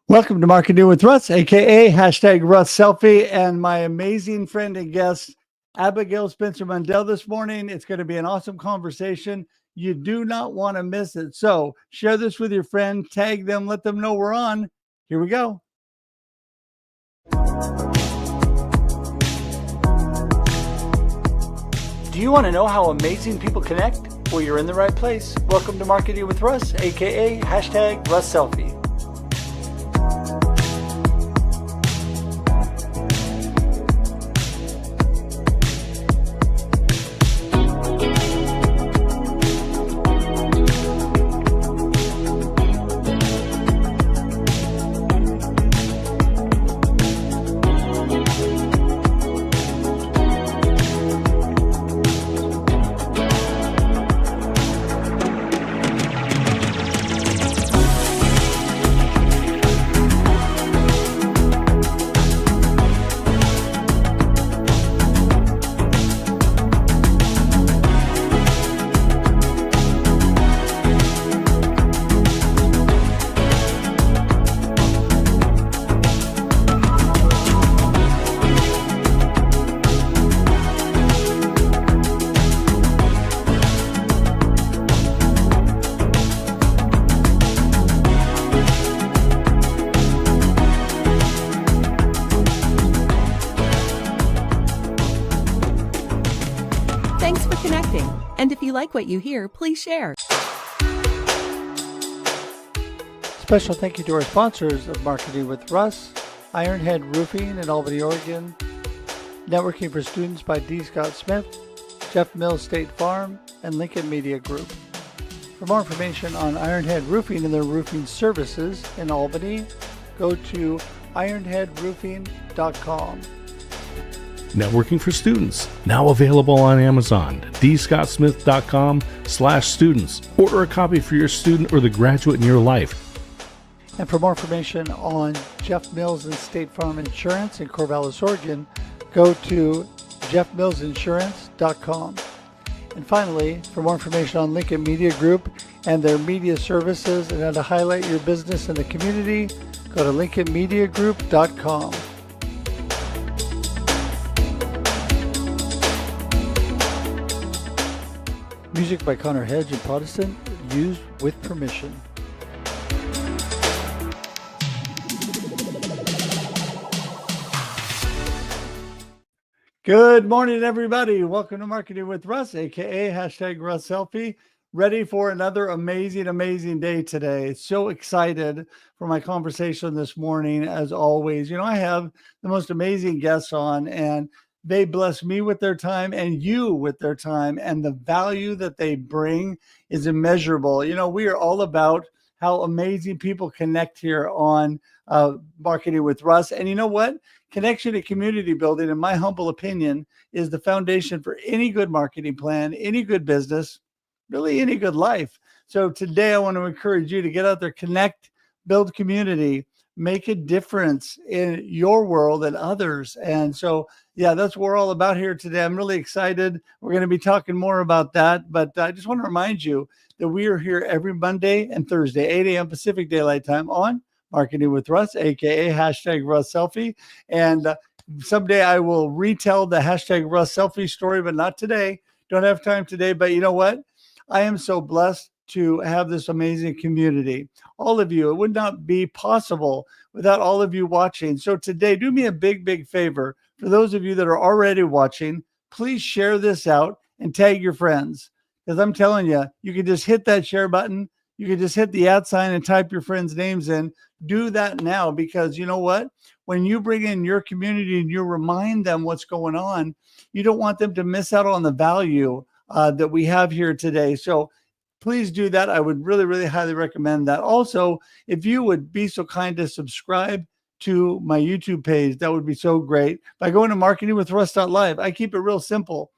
Welcome to Marketing with Russ, aka hashtag Russ Selfie, and my amazing friend and guest, Abigail Mundell this morning. It's going to be an awesome conversation. You do not want to miss it. So share this with your friend, tag them, let them know we're on. Here we go. Do you want to know how amazing people connect? Well, you're in the right place. Welcome to Marketing with Russ, aka hashtag Russ Selfie. Thanks for connecting. And if you like what you hear, please share. Special thank you to our sponsors of Marketing with Russ, Ironhead Roofing in Albany, Oregon, Networking for Students by D. Scott Smith, Jeff Mills State Farm, and Lincoln Media Group. For more information on Ironhead Roofing and their roofing services in Albany, go to ironheadroofing.com. Networking for Students, now available on Amazon, dscottsmith.com/students. Order a copy for your student or the graduate in your life. And for more information on Jeff Mills and State Farm Insurance in Corvallis, Oregon, go to jeffmillsinsurance.com. And finally, for more information on Lincoln Media Group and their media services and how to highlight your business in the community, go to lincolnmediagroup.com. Music by Connor Hedge and Protestant, used with permission. Good morning, everybody. Welcome to Marketing with Russ, aka hashtag Russ Selfie. Ready for another amazing day today. So excited for my conversation this morning, as always. You know, I have the most amazing guests on, and they bless me with their time and you with their time, and the value that they bring is immeasurable. You know, we are all about how amazing people connect here on Marketing with Russ. And you know what? Connection and community building, in my humble opinion, is the foundation for any good marketing plan, any good business, really any good life. So today I want to encourage you to get out there, connect, build community, make a difference in your world and others. And so, yeah, that's what we're all about here today. I'm really excited. We're going to be talking more about that. But I just want to remind you that we are here every Monday and Thursday, 8 a.m. Pacific Daylight Time on Marketing with Russ, aka hashtag Russ Selfie. And someday I will retell the hashtag Russ Selfie story, but not today. Don't have time today. But you know what? I am so blessed to have this amazing community. All of you, it would not be possible without all of you watching. So today, do me a big favor. For those of you that are already watching, please share this out and tag your friends. Because I'm telling you, you can just hit that share button. You can just hit the @ sign and type your friends' names in. Do that now, because you know what? When you bring in your community and you remind them what's going on, you don't want them to miss out on the value that we have here today. So please do that. I would really highly recommend that. Also, if you would be so kind to subscribe to my YouTube page, that would be so great. By going to marketingwithruss.live, I keep it real simple.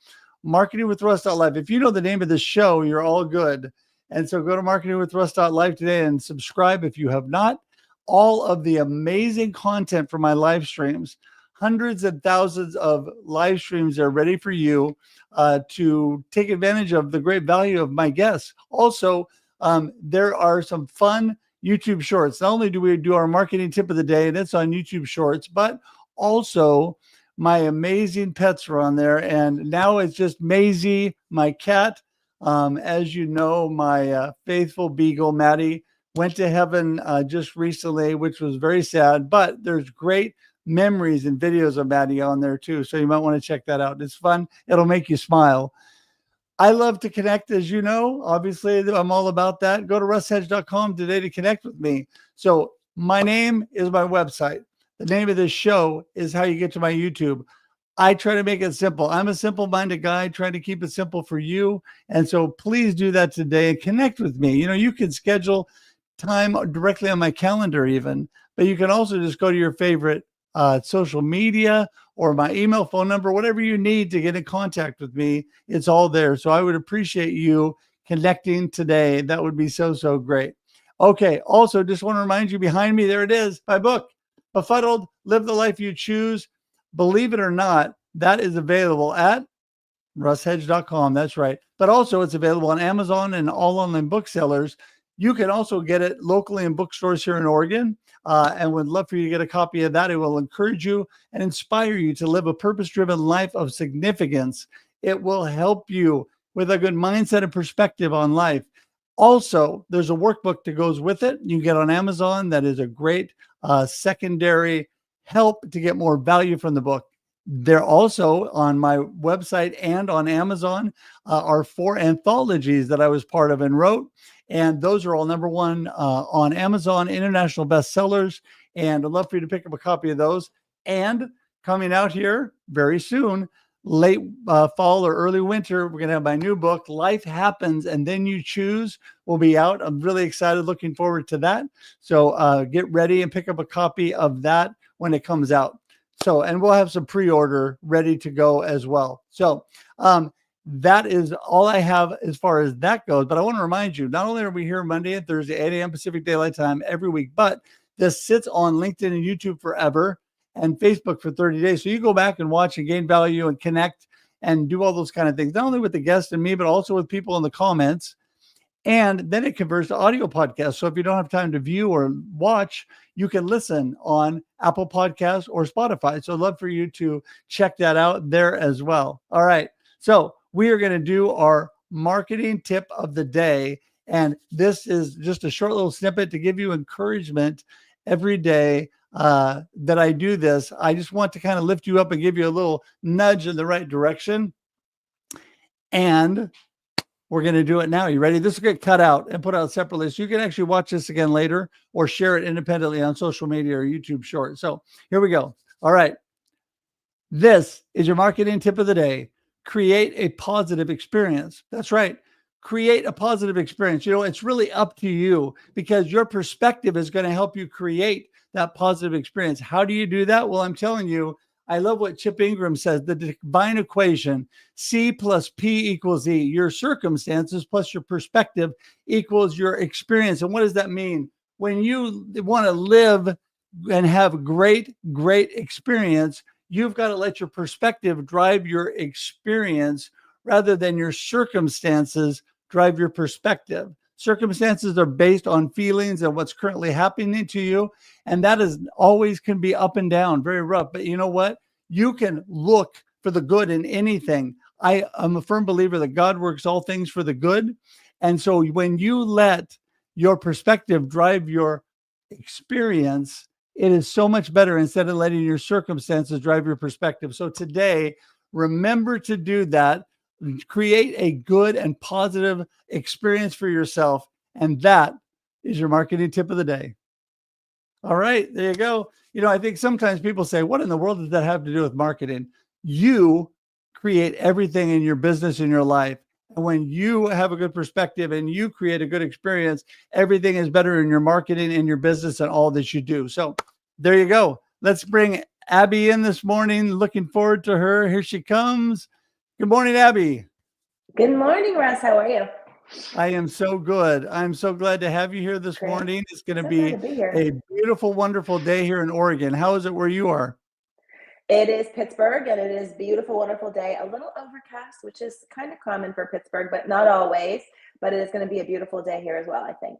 Marketingwithruss.live. If you know the name of the show, you're all good. And so go to marketingwithruss.live today and subscribe if you have not. All of the amazing content from my live streams, hundreds and thousands of live streams are ready for you to take advantage of the great value of my guests. Also, there are some fun YouTube Shorts. Not only do we do our marketing tip of the day, and it's on YouTube Shorts, but also my amazing pets are on there. And now it's just Maisie, my cat. As you know, my faithful beagle, Maddie, went to heaven just recently, which was very sad, but there's great memories and videos of Maddie on there too. So you might want to check that out. It's fun. It'll make you smile. I love to connect, as you know. Obviously, I'm all about that. Go to russhedge.com today to connect with me. So my name is my website. The name of this show is how you get to my YouTube. I try to make it simple. I'm a simple-minded guy trying to keep it simple for you. And so please do that today and connect with me. You can schedule time directly on my calendar even, but you can also just go to your favorite social media or my email, phone number, whatever you need to get in contact with me. It's all there. So I would appreciate you connecting today. That would be so, so great. Okay. Also, just want to remind you, behind me, there it is, my book, Befuddled, Live the Life You Choose. Believe it or not, that is available at russhedge.com. That's right. But also it's available on Amazon and all online booksellers. You can also get it locally in bookstores here in Oregon, and would love for you to get a copy of that. It will encourage you and inspire you to live a purpose-driven life of significance. It will help you with a good mindset and perspective on life. Also, there's a workbook that goes with it. You can get on Amazon. That is a great secondary help to get more value from the book. They're also on my website and on Amazon are 4 anthologies that I was part of and wrote. And those are all #1 on Amazon, international bestsellers. And I'd love for you to pick up a copy of those. And coming out here very soon, late fall or early winter, we're going to have my new book, Life Happens and Then You Choose, will be out. I'm really excited, looking forward to that. So get ready and pick up a copy of that when it comes out. So, and we'll have some pre-order ready to go as well. So that is all I have as far as that goes. But I want to remind you, not only are we here Monday and Thursday, 8 a.m. Pacific Daylight Time every week, but this sits on LinkedIn and YouTube forever and Facebook for 30 days. So you go back and watch and gain value and connect and do all those kind of things, not only with the guest and me, but also with people in the comments. And then it converts to audio podcasts. So if you don't have time to view or watch, you can listen on Apple Podcasts or Spotify. So I'd love for you to check that out there as well. All right. So we are going to do our marketing tip of the day. And this is just a short little snippet to give you encouragement every day that I do this. I just want to kind of lift you up and give you a little nudge in the right direction. And we're going to do it now. You ready? This will get cut out and put out separately. So you can actually watch this again later or share it independently on social media or YouTube Short. So here we go. All right. This is your marketing tip of the day. Create a positive experience. That's right. Create a positive experience. It's really up to you because your perspective is going to help you create that positive experience. How do you do that? Well, I'm telling you, I love what Chip Ingram says, the divine equation, C plus P equals E. Your circumstances plus your perspective equals your experience. And what does that mean? When you want to live and have great experience, you've got to let your perspective drive your experience rather than your circumstances drive your perspective. Circumstances are based on feelings and what's currently happening to you. And that is always can be up and down, very rough. But you know what? You can look for the good in anything. I am a firm believer that God works all things for the good. And so when you let your perspective drive your experience, it is so much better instead of letting your circumstances drive your perspective. So today, remember to do that. Create a good and positive experience for yourself. And that is your marketing tip of the day. All right, there you go. I think sometimes people say, what in the world does that have to do with marketing? You create everything in your business, in your life. And when you have a good perspective and you create a good experience, everything is better in your marketing, in your business, and all that you do. So there you go. Let's bring Abby in this morning. Looking forward to her. Here she comes. Good morning, Abby. Good morning, Russ. How are you? I am so good. I'm so glad to have you here this morning. It's going to be a beautiful, wonderful day here in Oregon. How is it where you are? It is Pittsburgh, and it is a beautiful, wonderful day. A little overcast, which is kind of common for Pittsburgh, but not always. But it is going to be a beautiful day here as well, I think.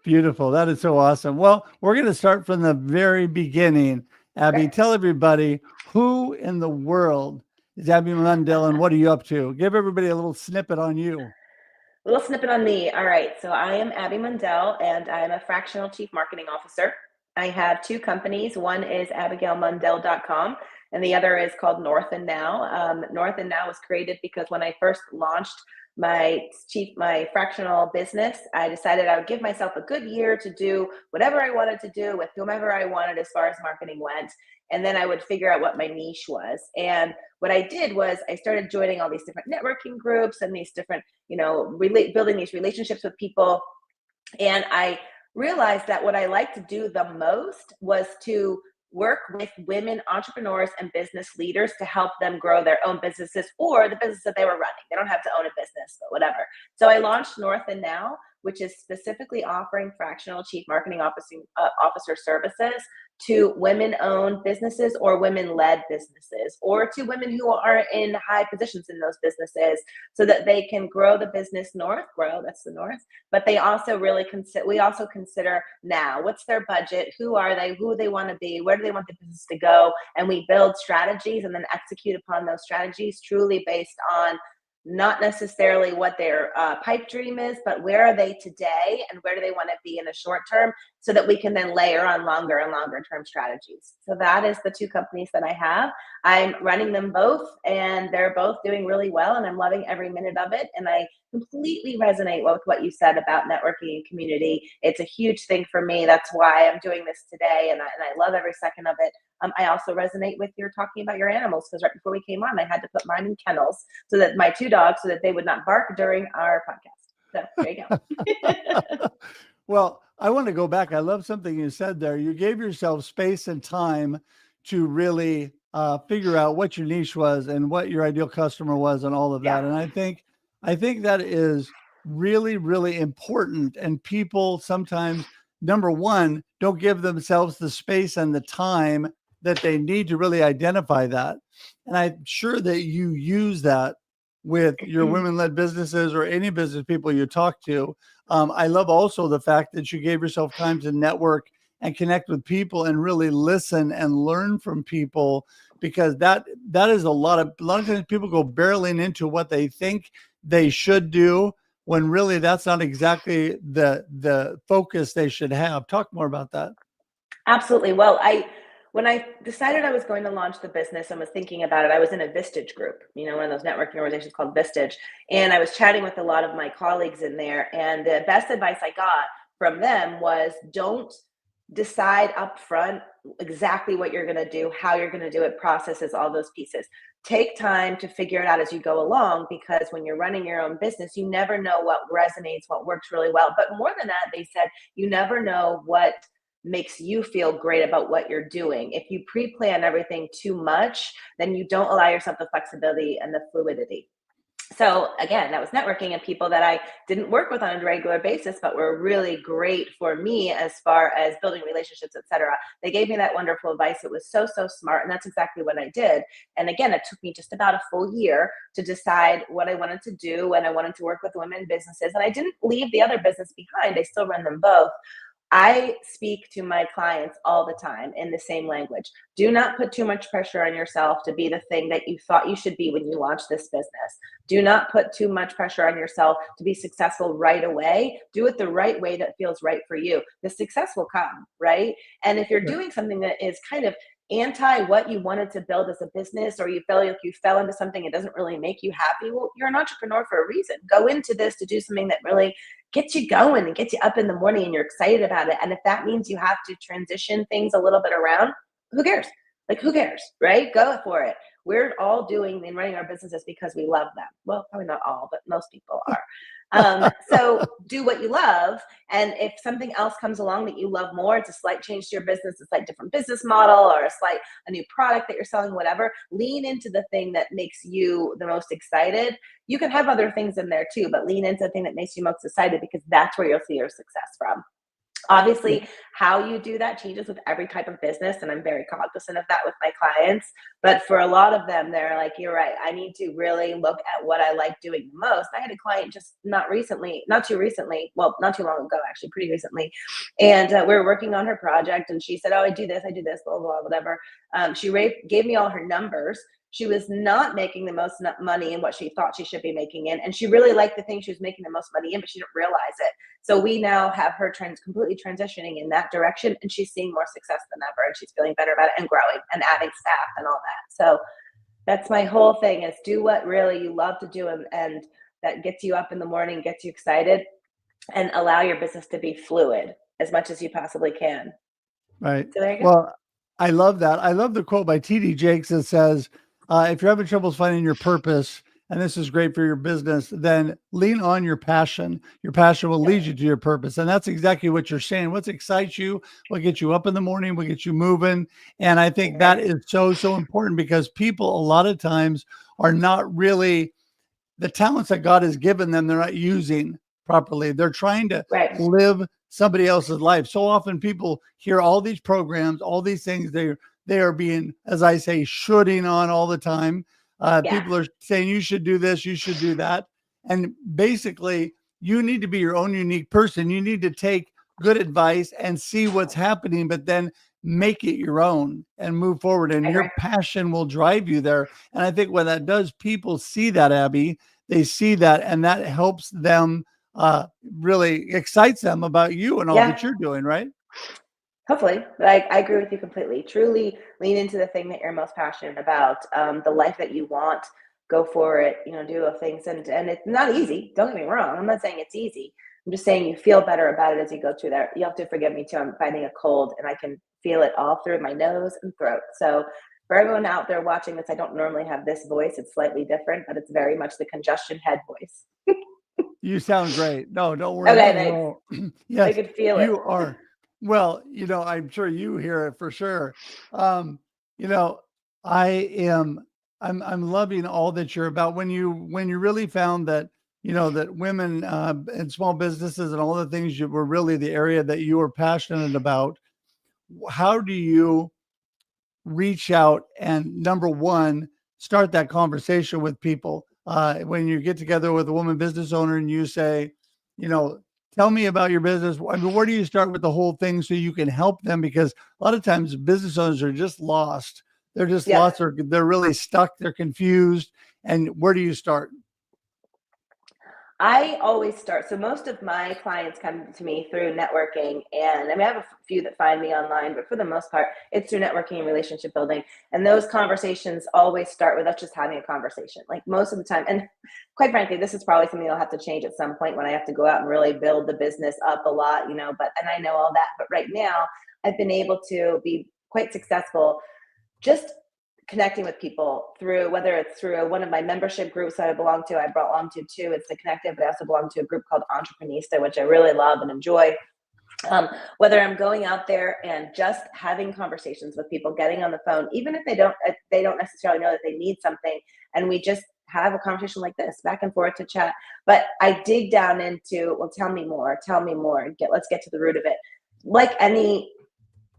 Beautiful. That is so awesome. Well, we're going to start from the very beginning. Abby, Okay. tell everybody, who in the world is Abby Mundell and what are you up to? Give everybody a little snippet on you. Little snippet on me. All right. So I am Abby Mundell, and I'm a Fractional Chief Marketing Officer. I have two companies. One is abigailmundell.com, and the other is called North and Now. North and Now was created because when I first launched my fractional business, I decided I would give myself a good year to do whatever I wanted to do with whomever I wanted as far as marketing went. And then I would figure out what my niche was. And what I did was I started joining all these different networking groups and these different, building these relationships with people. And I realized that what I liked to do the most was to work with women entrepreneurs and business leaders to help them grow their own businesses or the business that they were running. They don't have to own a business, but whatever. So I launched North and Now, which is specifically offering fractional chief marketing officer services to women-owned businesses or women-led businesses, or to women who are in high positions in those businesses, so that they can grow the business that's the north, but they also we also consider now, what's their budget, who are they, who they want to be, where do they want the business to go, and we build strategies and then execute upon those strategies truly based on not necessarily what their pipe dream is, but where are they today and where do they want to be in the short term, so that we can then layer on longer and longer term strategies. So that is the two companies that I have. I'm running them both, and they're both doing really well, and I'm loving every minute of it. And I completely resonate with what you said about networking and community. It's a huge thing for me. That's why I'm doing this today, and I love every second of it. I also resonate with your talking about your animals, because right before we came on, I had to put mine in kennels so that my two dogs, so that they would not bark during our podcast. So there you go. Well, I want to go back. I love something you said there. You gave yourself space and time to really figure out what your niche was and what your ideal customer was and all of that. Yeah. And I think that is really, really important. And people sometimes, number one, don't give themselves the space and the time that they need to really identify that. And I'm sure that you use that with your women-led businesses or any business people you talk to. I love also the fact that you gave yourself time to network and connect with people and really listen and learn from people, because that is a lot of times people go barreling into what they think they should do when really that's not exactly the focus they should have. Talk more about that. Absolutely. Well, when I decided I was going to launch the business and was thinking about it, I was in a Vistage group, one of those networking organizations called Vistage. And I was chatting with a lot of my colleagues in there. And the best advice I got from them was, don't decide up front exactly what you're going to do, how you're going to do it, processes, all those pieces. Take time to figure it out as you go along, because when you're running your own business, you never know what resonates, what works really well. But more than that, they said, you never know what makes you feel great about what you're doing. If you pre-plan everything too much, then you don't allow yourself the flexibility and the fluidity. So again, that was networking and people that I didn't work with on a regular basis, but were really great for me as far as building relationships, etc. They gave me that wonderful advice. It was so smart. And that's exactly what I did. And again, it took me just about a full year to decide what I wanted to do. And I wanted to work with women businesses. And I didn't leave the other business behind. I still run them both. I speak to my clients all the time in the same language. Do not put too much pressure on yourself to be the thing that you thought you should be when you launched this business. Do not put too much pressure on yourself to be successful right away. Do it the right way that feels right for you. The success will come, right? And if you're doing something that is kind of anti what you wanted to build as a business, or you feel like you fell into something that doesn't really make you happy, well, you're an entrepreneur for a reason. Go into this to do something that really gets you going and gets you up in the morning and you're excited about it. And if that means you have to transition things a little bit around, who cares? Who cares, right? Go for it. We're all doing and running our businesses because we love them. Well, probably not all, but most people are. So do what you love. And if something else comes along that you love more, it's a slight change to your business, a slight different business model, or a new product that you're selling, whatever, lean into the thing that makes you the most excited. You can have other things in there too, but lean into the thing that makes you most excited, because that's where you'll see your success from. Obviously, how you do that changes with every type of business, and I'm very cognizant of that with my clients. But for a lot of them, they're like, you're right, I need to really look at what I like doing the most. I had a client just not too recently, well, not too long ago, actually, pretty recently. And we were working on her project, and she said, oh, I do this, blah, blah, whatever. Gave me all her numbers. She was not making the most money in what she thought she should be making in. And she really liked the thing she was making the most money in, but she didn't realize it. So we now have her completely transitioning in that direction, and she's seeing more success than ever, and she's feeling better about it and growing and adding staff and all that. So that's my whole thing, is do what really you love to do, and that gets you up in the morning, gets you excited, and allow your business to be fluid as much as you possibly can. Right. So there you go. Well, I love that. I love the quote by TD Jakes that says, if you're having troubles finding your purpose, and this is great for your business, then lean on your passion. Your passion will lead you to your purpose. And that's exactly what you're saying. What excites you, what gets you up in the morning, what gets you moving. And I think that is so, so important, because people a lot of times are not really, the talents that God has given them, they're not using properly. They're trying to live somebody else's life. So often people hear all these programs, all these things, they are being, as I say, shooting on all the time. People are saying, you should do this, you should do that. And basically, you need to be your own unique person. You need to take good advice and see what's happening, but then make it your own and move forward. And your passion will drive you there. And I think when that does, people see that, Abby, they see that, and that helps them, really excites them about you and all that you're doing, right? Hopefully. I agree with you completely. Truly lean into the thing that you're most passionate about, the life that you want. Go for it, do those things. And it's not easy. Don't get me wrong. I'm not saying it's easy. I'm just saying you feel better about it as you go through there. You have to forgive me too. I'm fighting a cold, and I can feel it all through my nose and throat. So for everyone out there watching this, I don't normally have this voice. It's slightly different, but it's very much the congestion head voice. You sound great. No, don't worry. Okay, thanks. Yes, I could feel you it. are. Well, I'm sure you hear it for sure. You know, I'm loving all that you're about. When you really found that, that women and small businesses and all the things were really the area that you were passionate about, how do you reach out and, number one, start that conversation with people? When you get together with a woman business owner and you say, tell me about your business. I mean, where do you start with the whole thing so you can help them? Because a lot of times business owners are just lost. They're just lost. They're really stuck. They're confused. And where do you start? I always start. So most of my clients come to me through networking, and I mean, I have a few that find me online, but for the most part, it's through networking and relationship building. And those conversations always start with us just having a conversation, like most of the time. And quite frankly, this is probably something I'll have to change at some point when I have to go out and really build the business up a lot, and I know all that. But right now, I've been able to be quite successful just connecting with people through, whether it's through one of my membership groups that I belong to, too. It's the Connective, but I also belong to a group called Entreprenista, which I really love and enjoy. Whether I'm going out there and just having conversations with people, getting on the phone, even if they don't necessarily know that they need something, and we just have a conversation like this, back and forth to chat. But I dig down into, well, tell me more, let's get to the root of it.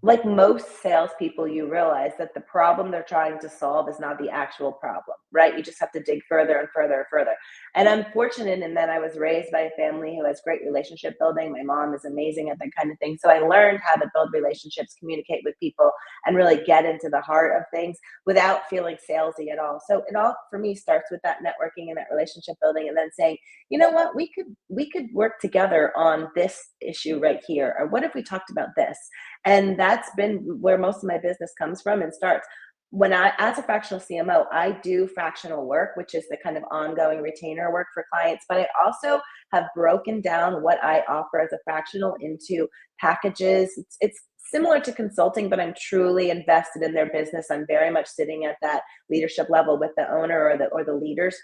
Like most salespeople, you realize that the problem they're trying to solve is not the actual problem, right? You just have to dig further and further and further. And I'm fortunate in that I was raised by a family who has great relationship building. My mom is amazing at that kind of thing. So I learned how to build relationships, communicate with people, and really get into the heart of things without feeling salesy at all. So it all, for me, starts with that networking and that relationship building, and then saying, you know what, we could work together on this issue right here. Or what if we talked about this? And that's been where most of my business comes from and starts. As a fractional CMO, I do fractional work, which is the kind of ongoing retainer work for clients, but I also have broken down what I offer as a fractional into packages. It's similar to consulting, but I'm truly invested in their business. I'm very much sitting at that leadership level with the owner or the leaders.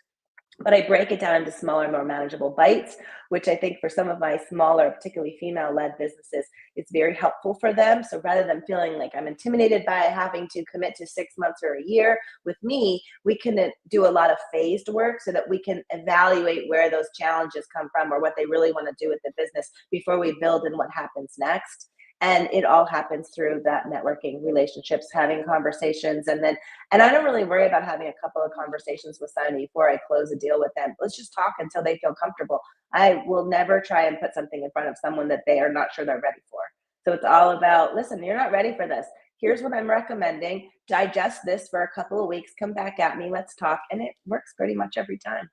But I break it down into smaller, more manageable bites, which I think for some of my smaller, particularly female-led businesses, it's very helpful for them. So rather than feeling like I'm intimidated by having to commit to 6 months or a year, with me, we can do a lot of phased work so that we can evaluate where those challenges come from or what they really want to do with the business before we build in what happens next. And it all happens through that networking, relationships, having conversations. And I don't really worry about having a couple of conversations with somebody before I close a deal with them. Let's just talk until they feel comfortable. I will never try and put something in front of someone that they are not sure they're ready for. So it's all about, listen, you're not ready for this. Here's what I'm recommending. Digest this for a couple of weeks. Come back at me. Let's talk. And it works pretty much every time.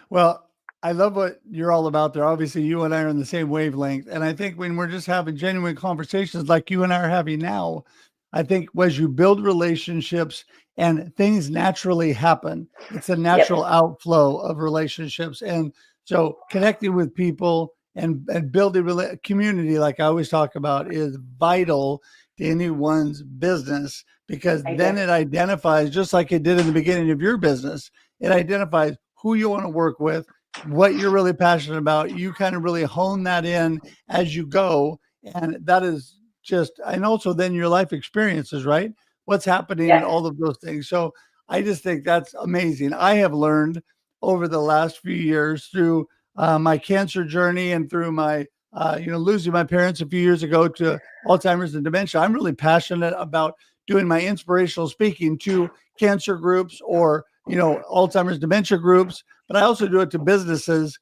Well, I love what you're all about there. Obviously, you and I are on the same wavelength. And I think when we're just having genuine conversations like you and I are having now, I think as you build relationships and things naturally happen, it's a natural outflow of relationships. And so connecting with people and building community, like I always talk about, is vital to anyone's business, because then it identifies, just like it did in the beginning of your business, it identifies who you want to work with, what you're really passionate about. You kind of really hone that in as you go. And that is just, and also then your life experiences, right? What's happening and all of those things. So I just think that's amazing. I have learned over the last few years through my cancer journey and through my, losing my parents a few years ago to Alzheimer's and dementia. I'm really passionate about doing my inspirational speaking to cancer groups or, Alzheimer's dementia groups, but I also do it to businesses.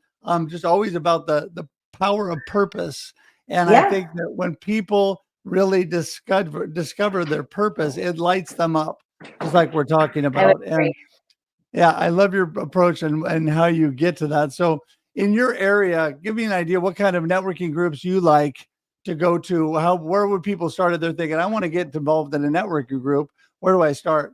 Just always about the power of purpose. And I think that when people really discover their purpose, it lights them up, just like we're talking about. And I love your approach and how you get to that. So in your area, give me an idea what kind of networking groups you like to go to. Where would people start if they're thinking, I want to get involved in a networking group? Where do I start?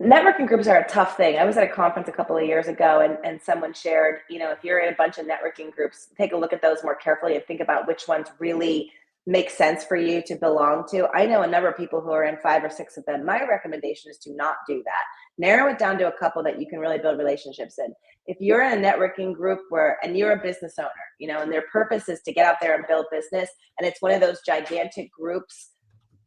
Networking groups are a tough thing. I was at a conference a couple of years ago and someone shared, if you're in a bunch of networking groups, take a look at those more carefully and think about which ones really make sense for you to belong to. I know a number of people who are in 5 or 6 of them. My recommendation is to not do that. Narrow it down to a couple that you can really build relationships in. If you're in a networking group and you're a business owner, and their purpose is to get out there and build business, and it's one of those gigantic groups,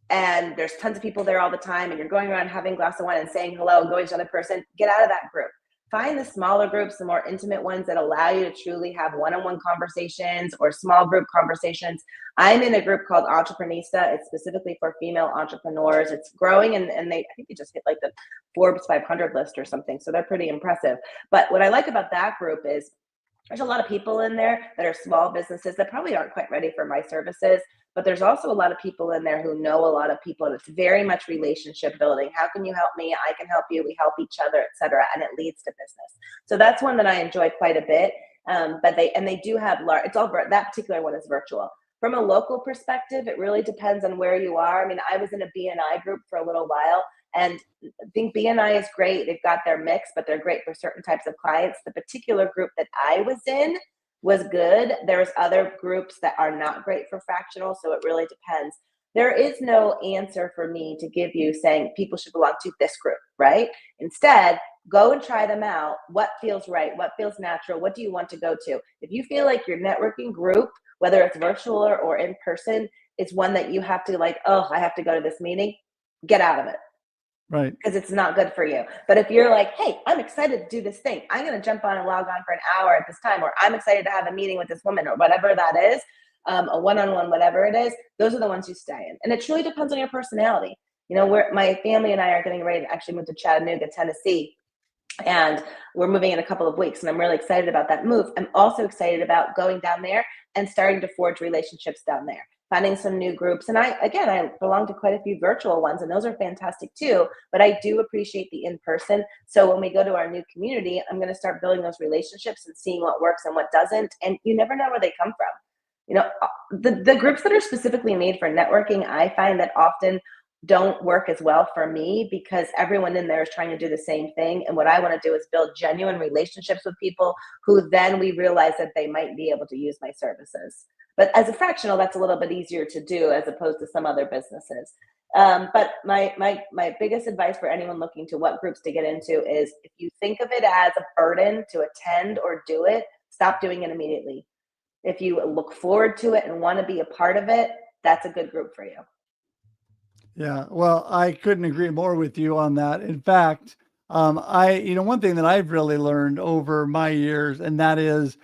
and there's tons of people there all the time, and you're going around having a glass of wine and saying hello and going to another person, get out of that group. Find the smaller groups, the more intimate ones that allow you to truly have one-on-one conversations or small group conversations. I'm in a group called Entreprenista. It's specifically for female entrepreneurs. It's growing, and I think they just hit like the Forbes 500 list or something. So they're pretty impressive. But what I like about that group is there's a lot of people in there that are small businesses that probably aren't quite ready for my services. But there's also a lot of people in there who know a lot of people, and it's very much relationship building. How can you help me? I can help you. We help each other, et cetera. And it leads to business. So that's one that I enjoy quite a bit. But they do have that particular one is virtual. From a local perspective, it really depends on where you are. I mean, I was in a BNI group for a little while, and I think BNI is great. They've got their mix, but they're great for certain types of clients. The particular group that I was in was good. There's other groups that are not great for fractional, so it really depends. There is no answer for me to give you saying people should belong to this group, right? Instead, go and try them out. What feels right? What feels natural? What do you want to go to? If you feel like your networking group, whether it's virtual or in person, is one that you have to I have to go to this meeting, get out of it. Right. Because it's not good for you. But if you're like, hey, I'm excited to do this thing, I'm going to jump on and log on for an hour at this time, or I'm excited to have a meeting with this woman, or whatever that is, a one-on-one, whatever it is, those are the ones you stay in. And it truly depends on your personality. My family and I are getting ready to actually move to Chattanooga, Tennessee. And we're moving in a couple of weeks, and I'm really excited about that move. I'm also excited about going down there and starting to forge relationships down there, finding some new groups. And I belong to quite a few virtual ones, and those are fantastic too, but I do appreciate the in-person. So when we go to our new community, I'm going to start building those relationships and seeing what works and what doesn't. And you never know where they come from. The groups that are specifically made for networking, I find that often don't work as well for me, because everyone in there is trying to do the same thing. And what I want to do is build genuine relationships with people who then we realize that they might be able to use my services. But as a fractional, that's a little bit easier to do as opposed to some other businesses. But my biggest advice for anyone looking to what groups to get into is, if you think of it as a burden to attend or do it, stop doing it immediately. If you look forward to it and want to be a part of it, that's a good group for you. Yeah, well, I couldn't agree more with you on that. In fact, one thing that I've really learned over my years, and that is,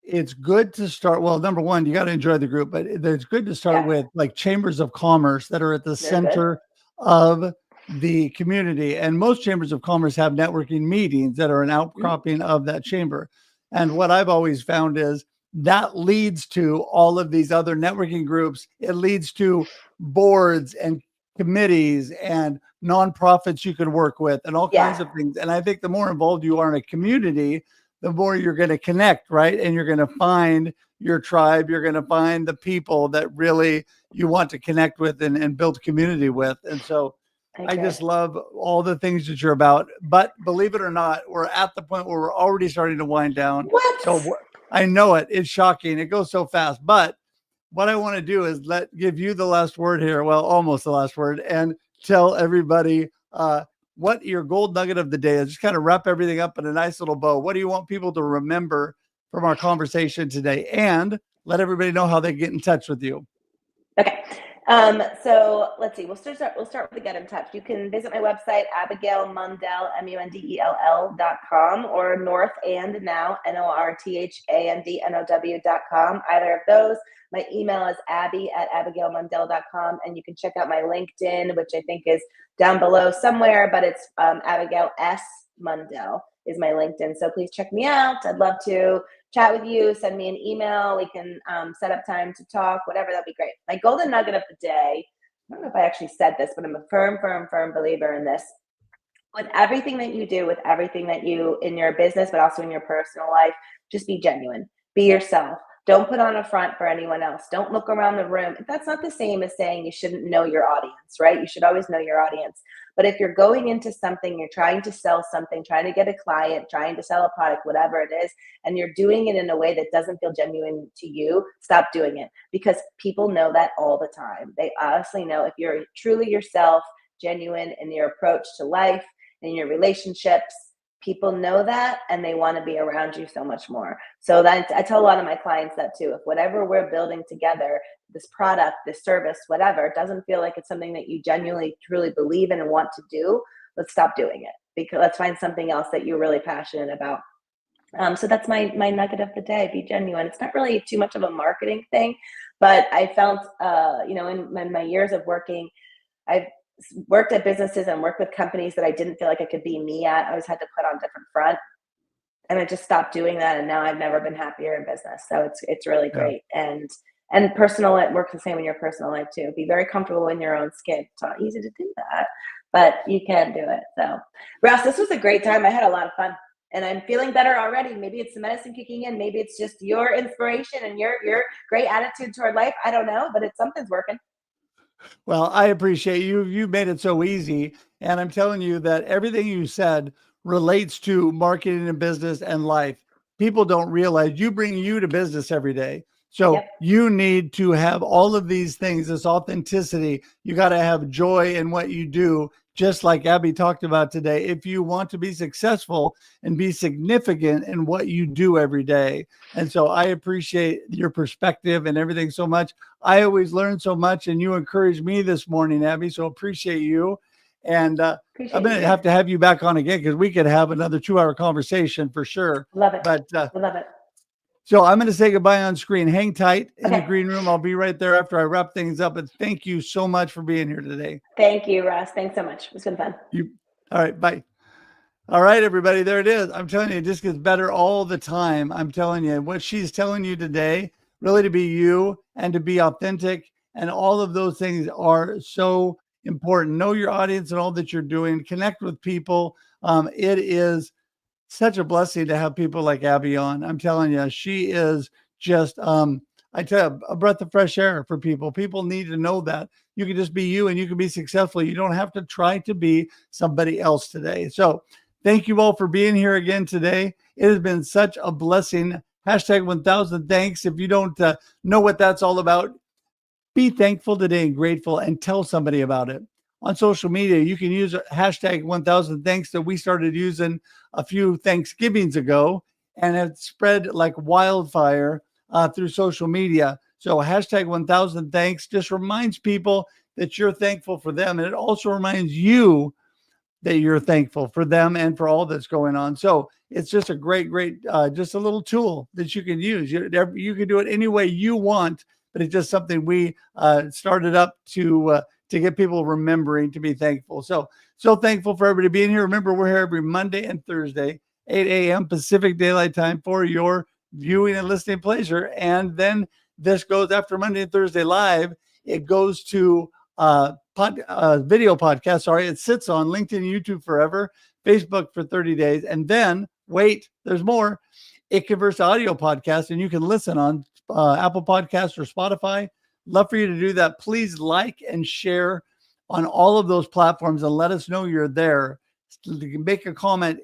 it's good to start. Well, number one, you got to enjoy the group, but it's good to start Yeah. with like chambers of commerce that are at the Very good. center of the community. And most chambers of commerce have networking meetings that are an outcropping of that chamber. And what I've always found is that leads to all of these other networking groups. It leads to boards and committees and nonprofits you can work with and all kinds Yeah. of things. And I think the more involved you are in a community, the more you're going to connect, right? And you're going to find your tribe. You're going to find the people that really you want to connect with and build community with. And so I agree. just love all the things that you're about. But believe it or not, we're at the point where we're already starting to wind down. What? So I know it. It's shocking. It goes so fast. But what I want to do is give you the last word here. Well, almost the last word, and tell everybody what your gold nugget of the day is. Just kind of wrap everything up in a nice little bow. What do you want people to remember from our conversation today? And let everybody know how they get in touch with you. Okay. So let's see. We'll start with the get in touch. You can visit my website, Abigail Mundell, MUNDELL.com, or North and Now, NORTHANDNOW.com. Either of those. My email is abby@abigailmundell.com, and you can check out my LinkedIn, which I think is down below somewhere, but it's Abigail S. Mundell is my LinkedIn. So please check me out. I'd love to chat with you. Send me an email. We can set up time to talk, whatever. That'd be great. My golden nugget of the day, I don't know if I actually said this, but I'm a firm believer in this. With everything that you do, with everything that you in your business, but also in your personal life, just be genuine. Be yourself. Don't put on a front for anyone else. Don't look around the room. That's not the same as saying you shouldn't know your audience, right? You should always know your audience. But if you're going into something, you're trying to sell something, trying to get a client, trying to sell a product, whatever it is, and you're doing it in a way that doesn't feel genuine to you, stop doing it, because people know that all the time. They honestly know if you're truly yourself, genuine in your approach to life, in your relationships, people know that and they want to be around you so much more. So that I tell a lot of my clients that too. If whatever we're building together, this product, this service, whatever, doesn't feel like it's something that you genuinely, truly believe in and want to do, let's stop doing it. Because let's find something else that you're really passionate about. So that's my nugget of the day. Be genuine. It's not really too much of a marketing thing, but I felt, in my years of working, I've worked at businesses and worked with companies that I didn't feel like I could be me at. I always had to put on a different front, and I just stopped doing that. And now I've never been happier in business. So it's really great. And personal, it works the same in your personal life too. Be very comfortable in your own skin. It's not easy to do that, but you can do it. So Russ, this was a great time. I had a lot of fun. And I'm feeling better already. Maybe it's the medicine kicking in. Maybe it's just your inspiration and your great attitude toward life. I don't know, but something's working. Well, I appreciate you. You made it so easy. And I'm telling you that everything you said relates to marketing and business and life. People don't realize you bring you to business every day. So you need to have all of these things, this authenticity. You got to have joy in what you do, just like Abby talked about today, if you want to be successful and be significant in what you do every day. And so I appreciate your perspective and everything so much. I always learn so much, and you encouraged me this morning, Abby. So appreciate you. And I'm going to have you back on again, because we could have another 2-hour conversation for sure. Love it. But love it. So I'm going to say goodbye on screen. Hang tight in the green room. I'll be right there after I wrap things up. And thank you so much for being here today. Thank you, Russ. Thanks so much. It's been fun. All right. Bye. All right, everybody. There it is. I'm telling you, it just gets better all the time. I'm telling you what she's telling you today, really to be you and to be authentic. And all of those things are so important. Know your audience and all that you're doing. Connect with people. It is such a blessing to have people like Abby on. I'm telling you, she is just, I tell you, a breath of fresh air for people. People need to know that you can just be you and you can be successful. You don't have to try to be somebody else today. So thank you all for being here again today. It has been such a blessing. Hashtag 1000 thanks. If you don't know what that's all about, be thankful today and grateful, and tell somebody about it. On social media, you can use hashtag 1000 thanks that we started using a few Thanksgivings ago, and it spread like wildfire through social media. So hashtag 1000 thanks just reminds people that you're thankful for them. And it also reminds you that you're thankful for them and for all that's going on. So it's just a great, just a little tool that you can use. You can do it any way you want, but it's just something we started up to get people remembering to be thankful. So thankful for everybody being here. Remember, we're here every Monday and Thursday, 8 a.m. Pacific Daylight Time for your viewing and listening pleasure. And then this goes after Monday and Thursday live. It goes to video podcast. Sorry, it sits on LinkedIn, YouTube forever, Facebook for 30 days. And then wait, there's more. It converts to audio podcast, and you can listen on Apple Podcasts or Spotify. Love for you to do that. Please like and share on all of those platforms and let us know you're there. Make a comment.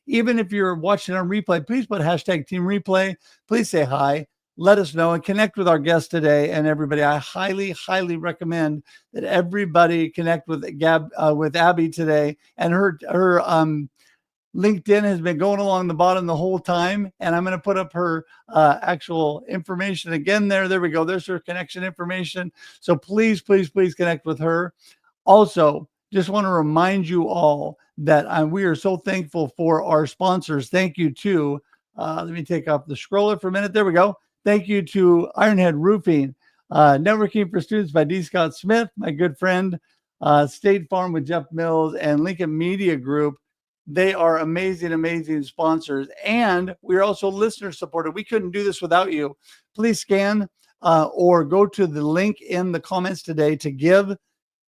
Even if you're watching on replay, please put hashtag Team Replay. Please say hi. Let us know and connect with our guest today and everybody. I highly, highly recommend that everybody connect with with Abby today. And her LinkedIn has been going along the bottom the whole time. And I'm going to put up her actual information again there. There we go. There's her connection information. So please, please, please connect with her. Also, just want to remind you all that we are so thankful for our sponsors. Thank you to, let me take off the scroller for a minute. There we go. Thank you to Ironhead Roofing, Networking for Students by D. Scott Smith, my good friend, State Farm with Jeff Mills, and Lincoln Media Group. They are amazing, amazing sponsors. And we're also listener supported. We couldn't do this without you. Please scan or go to the link in the comments today to give.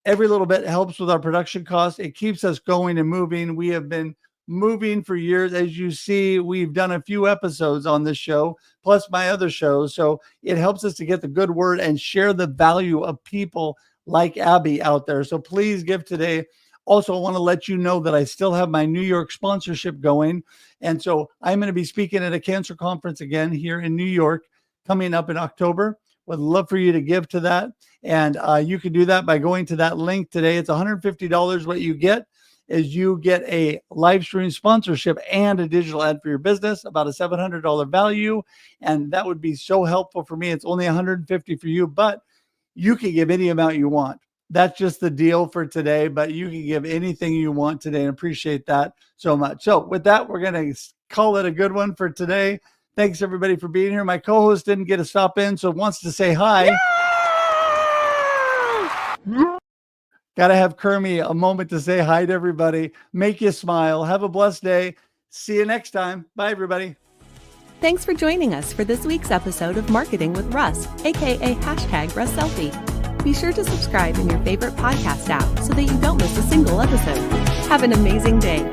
Every little bit helps with our production costs. It keeps us going and moving. We have been moving for years. As you see, we've done a few episodes on this show, plus my other shows. So it helps us to get the good word and share the value of people like Abby out there. So please give today. Also, I want to let you know that I still have my New York sponsorship going. And so I'm going to be speaking at a cancer conference again here in New York coming up in October. Would love for you to give to that. And you can do that by going to that link today. It's $150. What you get is you get a live stream sponsorship and a digital ad for your business, about a $700 value. And that would be so helpful for me. It's only $150 for you, but you can give any amount you want. That's just the deal for today, but you can give anything you want today and appreciate that so much. So with that, we're going to call it a good one for today. Thanks everybody for being here. My co-host didn't get to stop in, so wants to say hi. Yeah! Got to have Kermie a moment to say hi to everybody. Make you smile. Have a blessed day. See you next time. Bye, everybody. Thanks for joining us for this week's episode of Marketing with Russ, aka #RussSelfie. Be sure to subscribe in your favorite podcast app so that you don't miss a single episode. Have an amazing day.